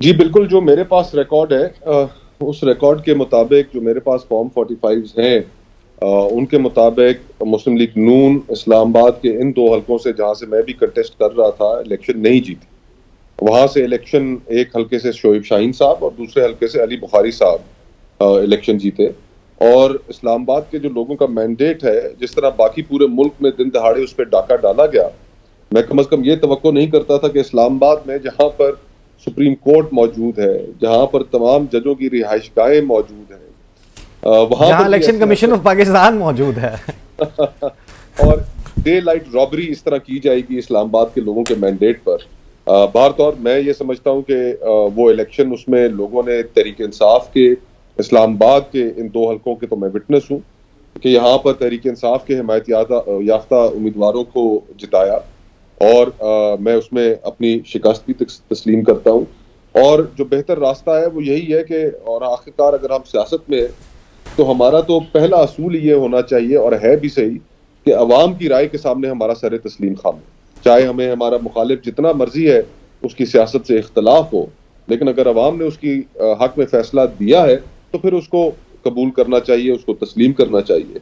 जी, बिल्कुल, जो मेरे पास रिकॉर्ड है उस रिकॉर्ड के मुताबिक जो मेरे पास फॉर्म 45 हैं उनके मुताबिक मुस्लिम लीग नून इस्लामाबाद के इन 2 हलकों से जहाँ से मैं भी कंटेस्ट कर रहा था, इलेक्शन नहीं जीती। वहाँ से इलेक्शन एक हलके से शोएब शाहीन साहब और दूसरे हलके से अली बुखारी साहब इलेक्शन जीते और इस्लामाबाद के जो लोगों का मैंडेट है, जिस तरह बाकी पूरे मुल्क में दिन दहाड़े उस पे डाका डाला गया, मैं कम से कम ये तवक्को नहीं करता था कि इस्लामाबाद में जहाँ पर सुप्रीम कोर्ट मौजूद है, जहाँ पर तमाम जजों की रिहाइशगाहें मौजूद हैं, वहाँ जहां पर भी इलेक्शन ऐसी कमीशन ऑफ हरकत पाकिस्तान मौजूद है। और डे लाइट रॉबरी इस तरह की जाएगी इस्लामाबाद के लोगों के मैंडेट पर। बाहर तौर मैं ये समझता हूँ कि वो इलेक्शन उसमें लोगों ने तहरीक इंसाफ के इस्लामाबाद के इन 2 हलकों के तो मैं विटनेस हूँ कि यहाँ पर तहरीक इंसाफ के हिमायत याफ्ता उम्मीदवारों को जिताया और मैं उसमें अपनी शिकस्त भी तस्लीम करता हूँ और जो बेहतर रास्ता है वो यही है कि और आखिरकार अगर हम सियासत में हैं, तो हमारा तो पहला असूल ये होना चाहिए और है भी सही कि अवाम की राय के सामने हमारा सर तस्लीम खाम है। चाहे हमें हमारा मुखालिफ जितना मर्जी है उसकी सियासत से इख्तलाफ हो, लेकिन अगर अवाम ने उसकी हक में फैसला दिया है तो फिर उसको कबूल करना चाहिए, उसको तस्लीम करना चाहिए।